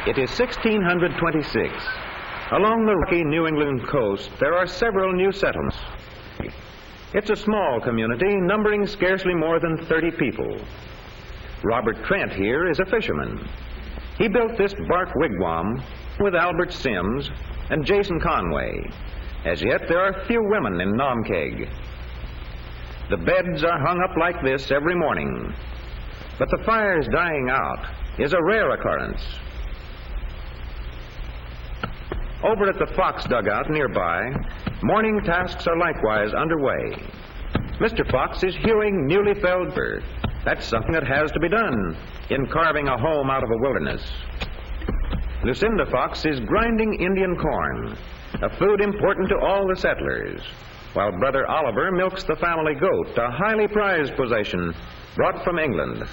It is 1626. Along the rocky New England coast, there are several new settlements. It's a small community numbering scarcely more than 30 people. Robert Trent here is a fisherman. He built this bark wigwam with Albert Sims and Jason Conway. As yet, there are few women in Naumkeag. The beds are hung up like this every morning, but the fire's dying out is a rare occurrence. Over at the Fox dugout nearby, morning tasks are likewise underway. Mr. Fox is hewing newly felled fir. That's something that has to be done in carving a home out of a wilderness. Lucinda Fox is grinding Indian corn, a food important to all the settlers, while Brother Oliver milks the family goat, a highly prized possession brought from England.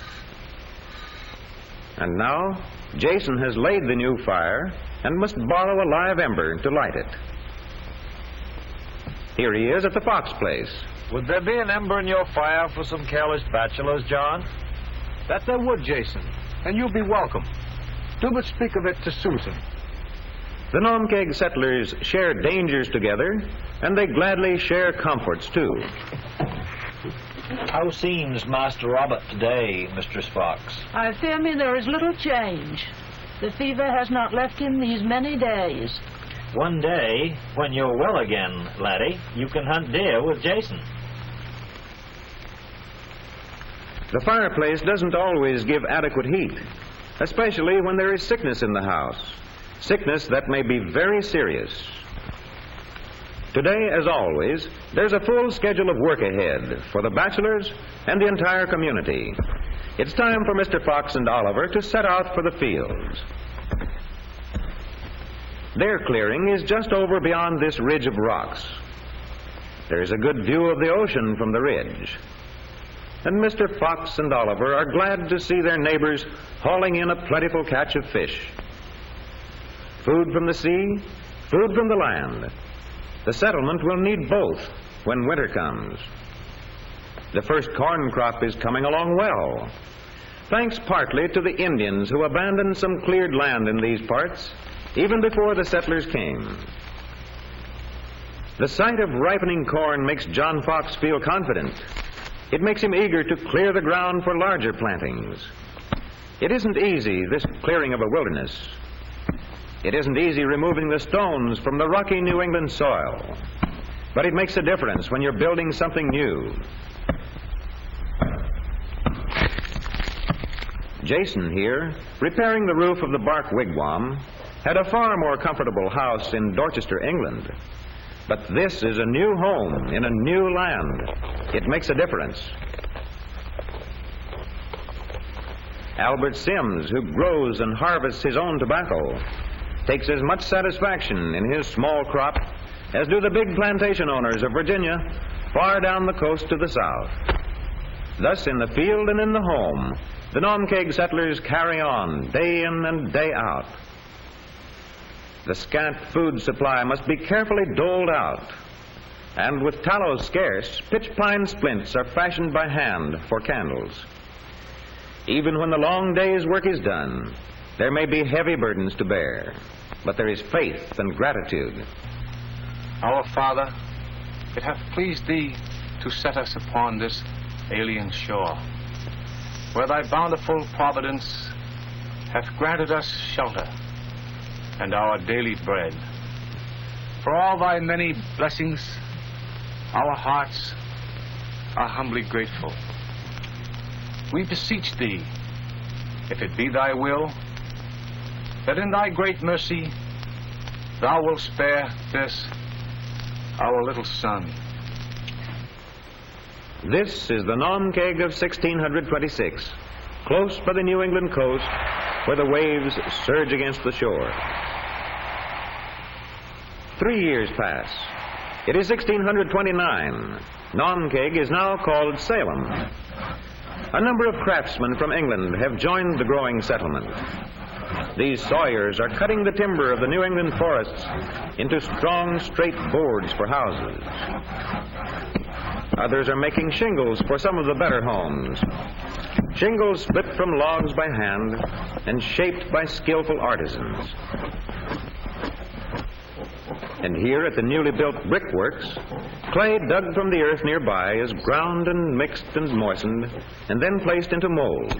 And now, Jason has laid the new fire and must borrow a live ember to light it. Here he is at the Fox place. Would there be an ember in your fire for some careless bachelors, John? That there would, Jason, and you'll be welcome. Do but speak of it to Susan. The Naumkeag settlers share dangers together, and they gladly share comforts, too. How seems Master Robert today, Mistress Fox? I fear me there is little change. The fever has not left him these many days. One day, when you're well again, laddie, you can hunt deer with Jason. The fireplace doesn't always give adequate heat, especially when there is sickness in the house. Sickness that may be very serious. Today, as always, there's a full schedule of work ahead for the bachelors and the entire community. It's time for Mr. Fox and Oliver to set out for the fields. Their clearing is just over beyond this ridge of rocks. There's a good view of the ocean from the ridge. And Mr. Fox and Oliver are glad to see their neighbors hauling in a plentiful catch of fish. Food from the sea, food from the land. The settlement will need both when winter comes. The first corn crop is coming along well, thanks partly to the Indians who abandoned some cleared land in these parts even before the settlers came. The sight of ripening corn makes John Fox feel confident. It makes him eager to clear the ground for larger plantings. It isn't easy, this clearing of a wilderness. It isn't easy removing the stones from the rocky New England soil. But it makes a difference when you're building something new. Jason here, repairing the roof of the bark wigwam, had a far more comfortable house in Dorchester, England. But this is a new home in a new land. It makes a difference. Albert Sims, who grows and harvests his own tobacco, takes as much satisfaction in his small crop as do the big plantation owners of Virginia far down the coast to the south. Thus, in the field and in the home, the Naumkeag settlers carry on day in and day out. The scant food supply must be carefully doled out, and with tallow scarce, pitch pine splints are fashioned by hand for candles. Even when the long day's work is done, there may be heavy burdens to bear, but there is faith and gratitude. Our Father, it hath pleased thee to set us upon this alien shore, where thy bountiful providence hath granted us shelter and our daily bread. For all thy many blessings, our hearts are humbly grateful. We beseech thee, if it be thy will, that in thy great mercy thou wilt spare this, our little son. This is the Naumkeag of 1626, close by the New England coast, where the waves surge against the shore. 3 years pass. It is 1629. Naumkeag is now called Salem. A number of craftsmen from England have joined the growing settlement. These sawyers are cutting the timber of the New England forests into strong, straight boards for houses. Others are making shingles for some of the better homes. Shingles split from logs by hand and shaped by skillful artisans. And here at the newly built brickworks, clay dug from the earth nearby is ground and mixed and moistened and then placed into molds.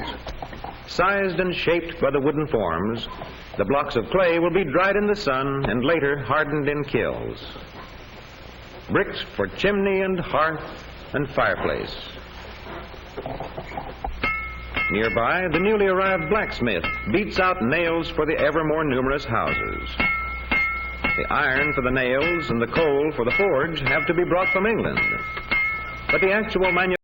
Sized and shaped by the wooden forms, the blocks of clay will be dried in the sun and later hardened in kilns. Bricks for chimney and hearth and fireplace. Nearby, the newly arrived blacksmith beats out nails for the ever more numerous houses. The iron for the nails and the coal for the forge have to be brought from England. But the actual manufacture